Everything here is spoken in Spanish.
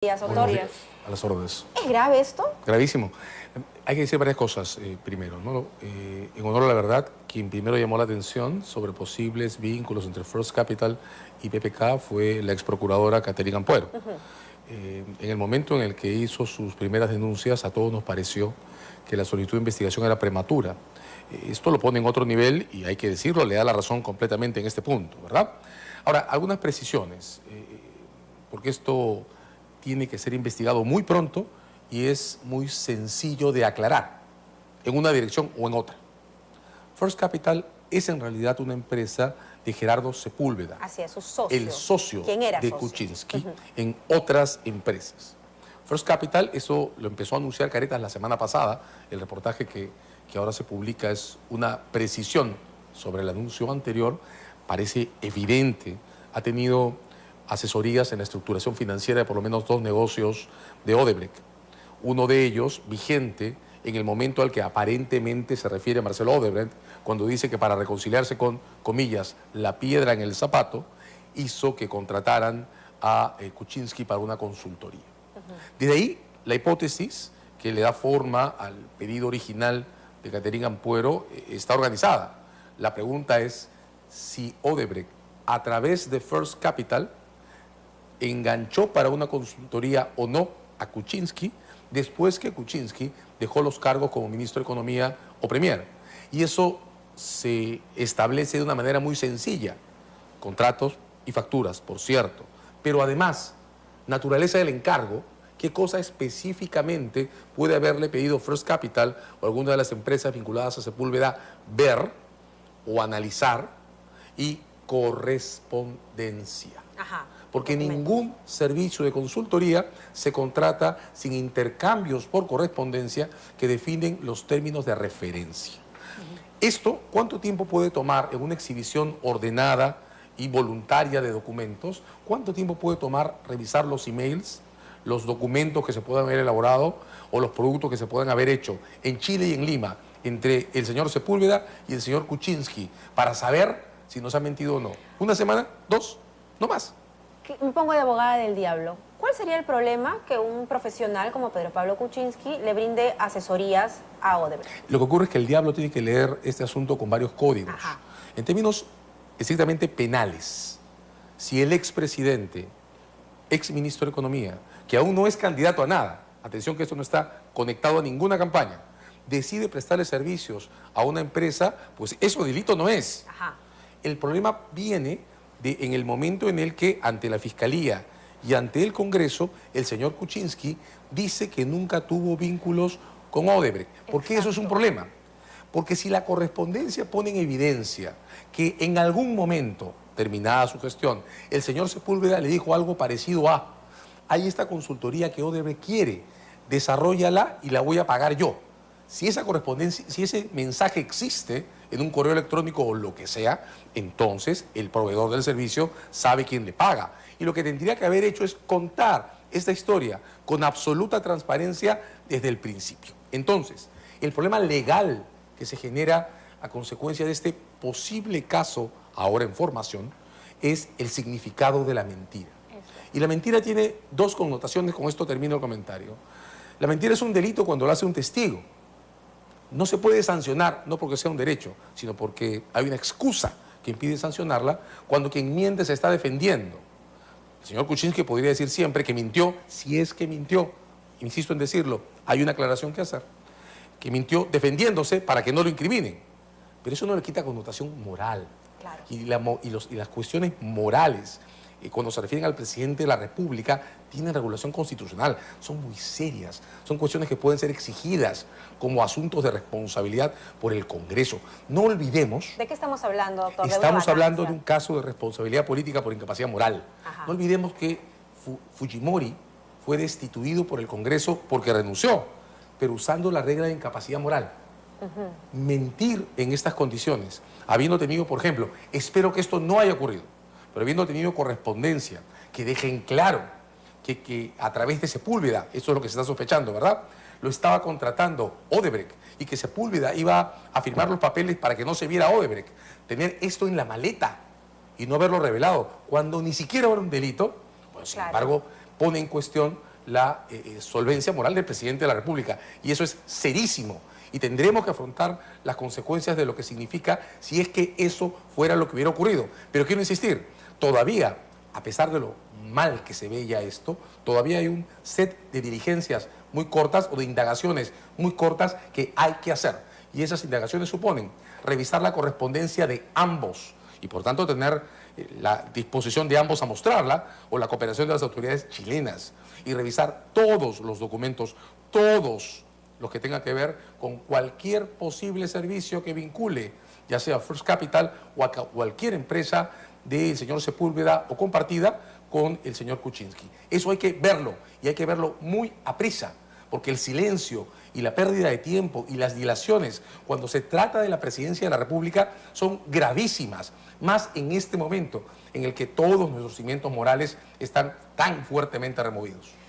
Autoridades. A las órdenes. ¿Es grave esto? Gravísimo. Hay que decir varias cosas primero, ¿no? En honor a la verdad, quien primero llamó la atención sobre posibles vínculos entre First Capital y PPK fue la ex procuradora Catherine Ampuero. En el momento en el que hizo sus primeras denuncias, a todos nos pareció que la solicitud de investigación era prematura. Esto lo pone en otro nivel y hay que decirlo, le da la razón completamente en este punto, ¿verdad? Ahora, algunas precisiones, porque esto tiene que ser investigado muy pronto y es muy sencillo de aclarar en una dirección o en otra. First Capital es en realidad una empresa de Gerardo Sepúlveda. Así es, su socio. El socio ¿Quién era de socio? Kuczynski en otras empresas. First Capital, eso lo empezó a anunciar Caretas la semana pasada. El reportaje que ahora se publica es una precisión sobre el anuncio anterior. Parece evidente. Ha tenido asesorías en la estructuración financiera de por lo menos 2 negocios de Odebrecht. Uno de ellos, vigente, en el momento al que aparentemente se refiere Marcelo Odebrecht, cuando dice que para reconciliarse con, comillas, la piedra en el zapato, hizo que contrataran a Kuczynski para una consultoría. Desde ahí, la hipótesis que le da forma al pedido original de Catherine Ampuero está organizada. La pregunta es si Odebrecht, a través de First Capital, enganchó para una consultoría o no a Kuczynski después que Kuczynski dejó los cargos como ministro de Economía o Premier. Y eso se establece de una manera muy sencilla. Contratos y facturas, por cierto. Pero además, naturaleza del encargo, qué cosa específicamente puede haberle pedido First Capital o alguna de las empresas vinculadas a Sepúlveda ver o analizar, y correspondencia. Porque ningún servicio de consultoría se contrata sin intercambios por correspondencia que definen los términos de referencia. Esto, ¿cuánto tiempo puede tomar en una exhibición ordenada y voluntaria de documentos? ¿Cuánto tiempo puede tomar revisar los emails, los documentos que se puedan haber elaborado o los productos que se puedan haber hecho en Chile y en Lima entre el señor Sepúlveda y el señor Kuczynski para saber si nos ha mentido o no? ¿Una semana? ¿2? No más. Me pongo de abogada del diablo. ¿Cuál sería el problema que un profesional como Pedro Pablo Kuczynski le brinde asesorías a Odebrecht? Lo que ocurre es que el diablo tiene que leer este asunto con varios códigos. En términos estrictamente penales, si el expresidente, exministro de Economía, que aún no es candidato a nada, atención que esto no está conectado a ninguna campaña, decide prestarle servicios a una empresa, pues eso delito no es. El problema viene en el momento en el que ante la Fiscalía y ante el Congreso, el señor Kuczynski dice que nunca tuvo vínculos con Odebrecht. ¿Por qué eso es un problema? Porque si la correspondencia pone en evidencia que en algún momento, terminada su gestión, el señor Sepúlveda le dijo algo parecido a: hay esta consultoría que Odebrecht quiere, desarróllala y la voy a pagar yo. Si esa correspondencia, si ese mensaje existe en un correo electrónico o lo que sea, entonces el proveedor del servicio sabe quién le paga. Y lo que tendría que haber hecho es contar esta historia con absoluta transparencia desde el principio. Entonces, el problema legal que se genera a consecuencia de este posible caso, ahora en formación, es el significado de la mentira. Y la mentira tiene 2 connotaciones, con esto termino el comentario. La mentira es un delito cuando lo hace un testigo. No se puede sancionar, no porque sea un derecho, sino porque hay una excusa que impide sancionarla cuando quien miente se está defendiendo. El señor Kuczynski podría decir siempre que mintió, si es que mintió. Insisto en decirlo, hay una aclaración que hacer. Que mintió defendiéndose para que no lo incriminen. Pero eso no le quita connotación moral. Y las cuestiones morales, cuando se refieren al presidente de la República, tienen regulación constitucional, son muy serias, son cuestiones que pueden ser exigidas como asuntos de responsabilidad por el Congreso. No olvidemos... ¿De qué estamos hablando, doctor? Estamos hablando de un caso de responsabilidad política por incapacidad moral. No olvidemos que Fujimori fue destituido por el Congreso porque renunció, pero usando la regla de incapacidad moral. Mentir en estas condiciones, habiendo tenido, por ejemplo, espero que esto no haya ocurrido, pero habiendo tenido correspondencia que dejen claro que a través de Sepúlveda, eso es lo que se está sospechando, ¿verdad?, lo estaba contratando Odebrecht y que Sepúlveda iba a firmar los papeles para que no se viera Odebrecht. Tener esto en la maleta y no haberlo revelado cuando ni siquiera era un delito, pues sin embargo pone en cuestión la solvencia moral del presidente de la República. Y eso es serísimo. Y tendremos que afrontar las consecuencias de lo que significa si es que eso fuera lo que hubiera ocurrido. Pero quiero insistir, todavía, a pesar de lo mal que se ve ya esto, todavía hay un set de diligencias muy cortas o de indagaciones muy cortas que hay que hacer. Y esas indagaciones suponen revisar la correspondencia de ambos y por tanto tener la disposición de ambos a mostrarla o la cooperación de las autoridades chilenas y revisar todos los documentos, todos los que tengan que ver con cualquier posible servicio que vincule, ya sea First Capital o a cualquier empresa del señor Sepúlveda o compartida con el señor Kuczynski. Eso hay que verlo y hay que verlo muy aprisa, porque el silencio y la pérdida de tiempo y las dilaciones cuando se trata de la presidencia de la República son gravísimas, más en este momento en el que todos nuestros cimientos morales están tan fuertemente removidos.